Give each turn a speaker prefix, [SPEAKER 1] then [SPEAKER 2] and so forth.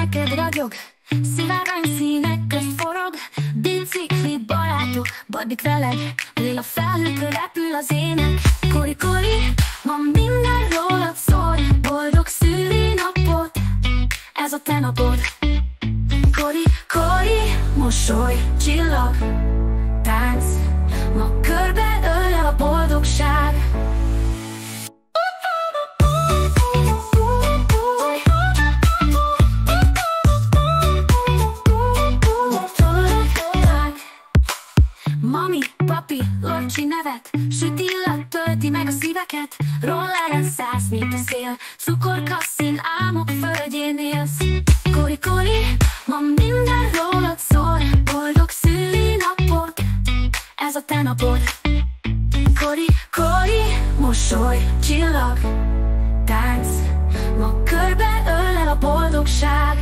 [SPEAKER 1] neked ragyog, szivárvány színek közt forog. Bicikli barátok, badik veled, lila felhőkön repül az ének. Kori, Kori, ma minden rólad szól, boldog szülinapot, ez a te napod. Kori, Kori, mosoly, csillag, tánc, ma körbe ölel a boldogság. Mami, papi, Lorcsi nevet, süt illat tölti meg a szíveket. Rolleren szállsz, mint a szél, cukorkasszin álmok földjén élsz. Kori, Kori, ma minden rólad szól, boldog szülinapot, ez a te napod. Kori, Kori, mosoly, csillag, tánc, ma körbe ölel a boldogság.